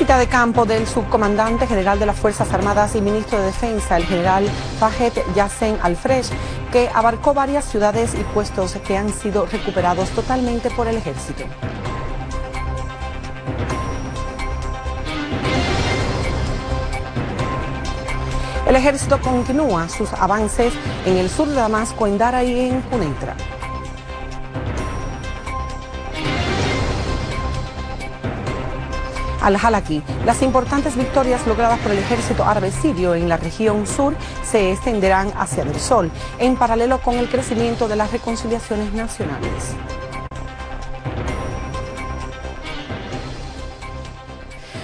visita de campo del subcomandante general de las Fuerzas Armadas y ministro de Defensa, el general Fayed Yassin al-Fresh, que abarcó varias ciudades y puestos que han sido recuperados totalmente por el ejército. El ejército continúa sus avances en el sur de Damasco, en Dara y en Quneitra. Al-Halaki, las importantes victorias logradas por el ejército árabe sirio en la región sur se extenderán hacia el sol, en paralelo con el crecimiento de las reconciliaciones nacionales.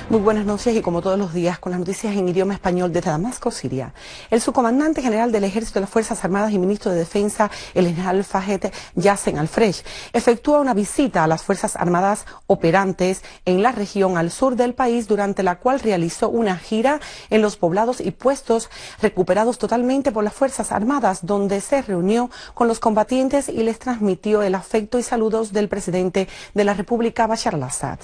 Muy buenas noches y como todos los días con las noticias en idioma español desde Damasco, Siria. El subcomandante general del Ejército de las Fuerzas Armadas y ministro de Defensa, el general Fayed Yassin al-Fresh, efectúa una visita a las Fuerzas Armadas operantes en la región al sur del país, durante la cual realizó una gira en los poblados y puestos recuperados totalmente por las Fuerzas Armadas, donde se reunió con los combatientes y les transmitió el afecto y saludos del presidente de la República, Bashar al-Assad.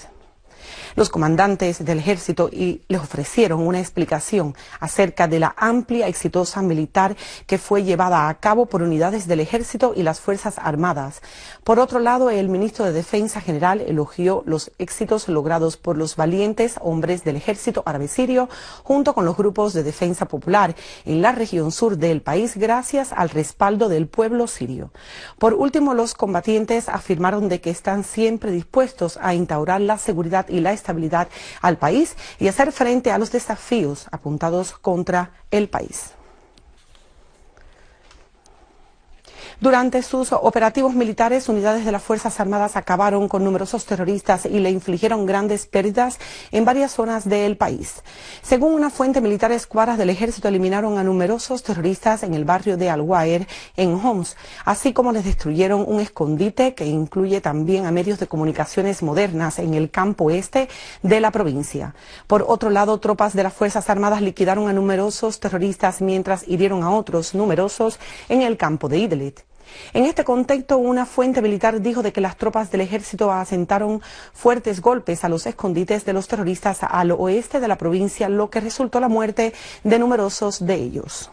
Los comandantes del ejército les ofrecieron una explicación acerca de la amplia y exitosa militar que fue llevada a cabo por unidades del ejército y las Fuerzas Armadas. Por otro lado, el ministro de Defensa general elogió los éxitos logrados por los valientes hombres del ejército árabe sirio junto con los grupos de defensa popular en la región sur del país, gracias al respaldo del pueblo sirio. Por último, los combatientes afirmaron de que están siempre dispuestos a instaurar la seguridad y la estabilidad al país y hacer frente a los desafíos apuntados contra el país. Durante sus operativos militares, unidades de las Fuerzas Armadas acabaron con numerosos terroristas y le infligieron grandes pérdidas en varias zonas del país. Según una fuente militar, escuadras del ejército eliminaron a numerosos terroristas en el barrio de Al-Waer, en Homs, así como les destruyeron un escondite que incluye también a medios de comunicaciones modernas en el campo este de la provincia. Por otro lado, tropas de las Fuerzas Armadas liquidaron a numerosos terroristas mientras hirieron a otros numerosos en el campo de Idlib. En este contexto, una fuente militar dijo de que las tropas del ejército asentaron fuertes golpes a los escondites de los terroristas al oeste de la provincia, lo que resultó la muerte de numerosos de ellos.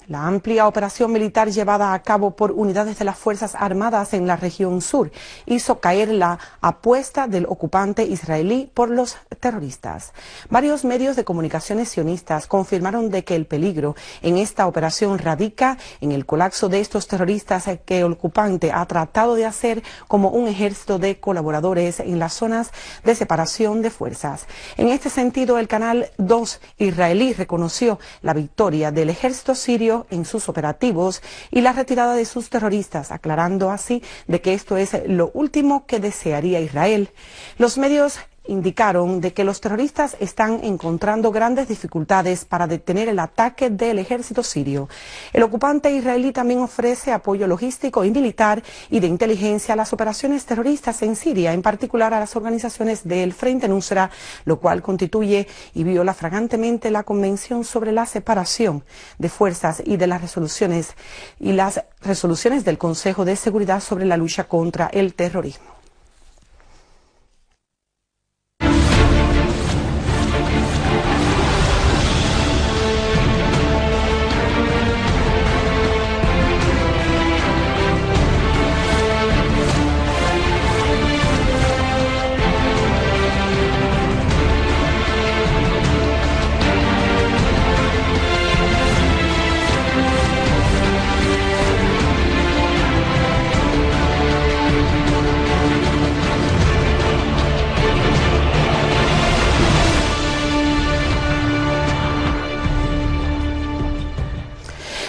La amplia operación militar llevada a cabo por unidades de las Fuerzas Armadas en la región sur hizo caer la apuesta del ocupante israelí por los terroristas. Varios medios de comunicaciones sionistas confirmaron de que el peligro en esta operación radica en el colapso de estos terroristas que el ocupante ha tratado de hacer como un ejército de colaboradores en las zonas de separación de fuerzas. En este sentido, el canal 2 israelí reconoció la victoria del ejército sirio en sus operativos y la retirada de sus terroristas, aclarando así de que esto es lo último que desearía Israel. Los medios indicaron de que los terroristas están encontrando grandes dificultades para detener el ataque del ejército sirio. El ocupante israelí también ofrece apoyo logístico y militar y de inteligencia a las operaciones terroristas en Siria, en particular a las organizaciones del Frente Nusra, lo cual constituye y viola flagrantemente la Convención sobre la Separación de Fuerzas y de las resoluciones del Consejo de Seguridad sobre la lucha contra el terrorismo.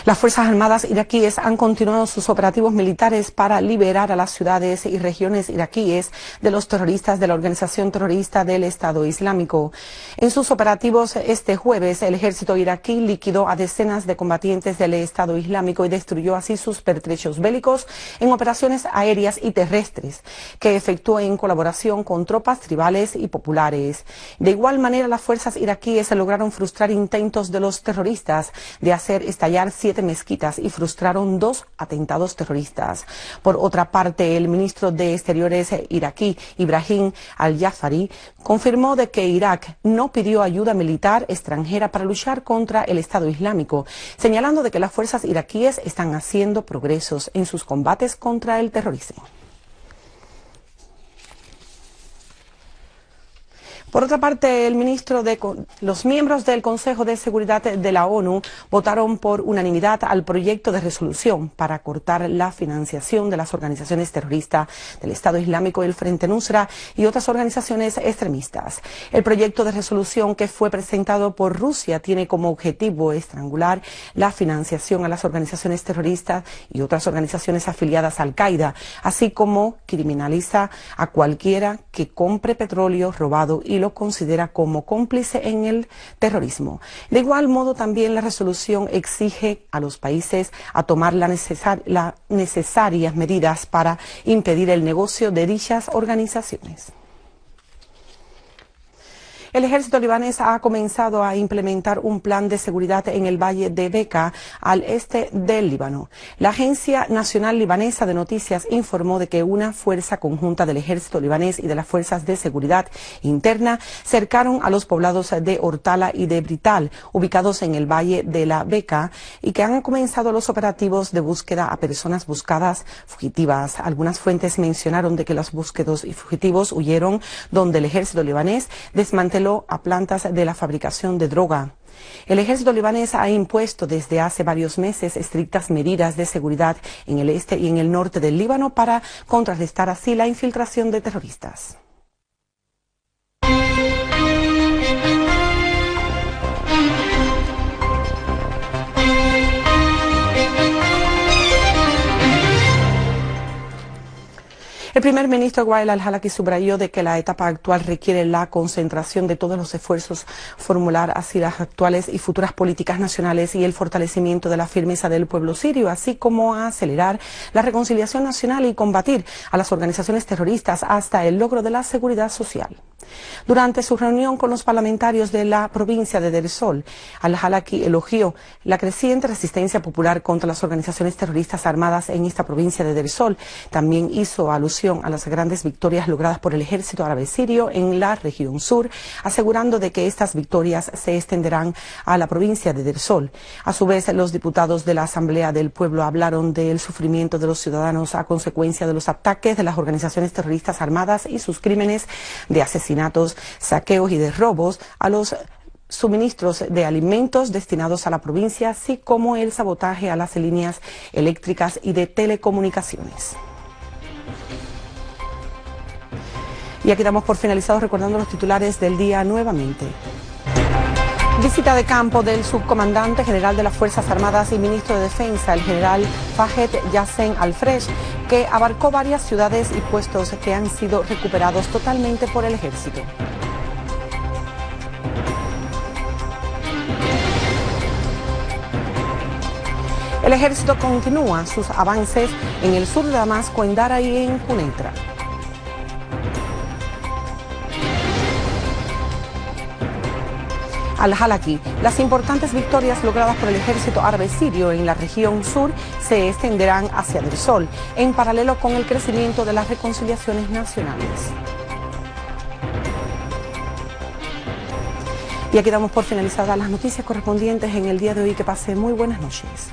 Las Fuerzas Armadas iraquíes han continuado sus operativos militares para liberar a las ciudades y regiones iraquíes de los terroristas de la organización terrorista del Estado Islámico. En sus operativos este jueves, el ejército iraquí liquidó a decenas de combatientes del Estado Islámico y destruyó así sus pertrechos bélicos en operaciones aéreas y terrestres que efectuó en colaboración con tropas tribales y populares. De igual manera, las fuerzas iraquíes lograron frustrar intentos de los terroristas de hacer estallar 7 7 mezquitas y frustraron 2 atentados terroristas. Por otra parte, el ministro de Exteriores iraquí, Ibrahim al-Jafari, confirmó de que Irak no pidió ayuda militar extranjera para luchar contra el Estado Islámico, señalando de que las fuerzas iraquíes están haciendo progresos en sus combates contra el terrorismo. Por otra parte, los miembros del Consejo de Seguridad de la ONU votaron por unanimidad al proyecto de resolución para cortar la financiación de las organizaciones terroristas del Estado Islámico, el Frente Nusra y otras organizaciones extremistas. El proyecto de resolución que fue presentado por Rusia tiene como objetivo estrangular la financiación a las organizaciones terroristas y otras organizaciones afiliadas a Al-Qaeda, así como criminaliza a cualquiera que compre petróleo robado y lo considera como cómplice en el terrorismo. De igual modo, también la resolución exige a los países a tomar las necesarias medidas para impedir el negocio de dichas organizaciones. El ejército libanés ha comenzado a implementar un plan de seguridad en el valle de Bekaa, al este del Líbano. La Agencia Nacional Libanesa de Noticias informó de que una fuerza conjunta del ejército libanés y de las fuerzas de seguridad interna cercaron a los poblados de Ortala y de Brital, ubicados en el valle de la Bekaa, y que han comenzado los operativos de búsqueda a personas buscadas fugitivas. Algunas fuentes mencionaron de que los búsquedos y fugitivos huyeron donde el ejército libanés desmanteló a plantas de la fabricación de droga. El ejército libanés ha impuesto desde hace varios meses estrictas medidas de seguridad en el este y en el norte del Líbano para contrarrestar así la infiltración de terroristas. El primer ministro Wael al-Halaki subrayó de que la etapa actual requiere la concentración de todos los esfuerzos, formular así las actuales y futuras políticas nacionales y el fortalecimiento de la firmeza del pueblo sirio, así como a acelerar la reconciliación nacional y combatir a las organizaciones terroristas hasta el logro de la seguridad social. Durante su reunión con los parlamentarios de la provincia de Deir ez-Zor, al-Halaki elogió la creciente resistencia popular contra las organizaciones terroristas armadas en esta provincia de Deir ez-Zor. También hizo alusión a las grandes victorias logradas por el ejército árabe sirio en la región sur, asegurando de que estas victorias se extenderán a la provincia de Deir ez-Zor. A su vez, los diputados de la Asamblea del Pueblo hablaron del sufrimiento de los ciudadanos a consecuencia de los ataques de las organizaciones terroristas armadas y sus crímenes de asesinatos, saqueos y de robos a los suministros de alimentos destinados a la provincia, así como el sabotaje a las líneas eléctricas y de telecomunicaciones. Y aquí damos por finalizados recordando los titulares del día nuevamente. Visita de campo del subcomandante general de las Fuerzas Armadas y ministro de Defensa, el general Fahed Yassen al-Fresh, que abarcó varias ciudades y puestos que han sido recuperados totalmente por el ejército. El ejército continúa sus avances en el sur de Damasco, en Dara y en Quneitra. Al-Halaki, las importantes victorias logradas por el ejército árabe sirio en la región sur se extenderán hacia Deir ez-Zor, en paralelo con el crecimiento de las reconciliaciones nacionales. Y aquí damos por finalizadas las noticias correspondientes en el día de hoy. Que pase muy buenas noches.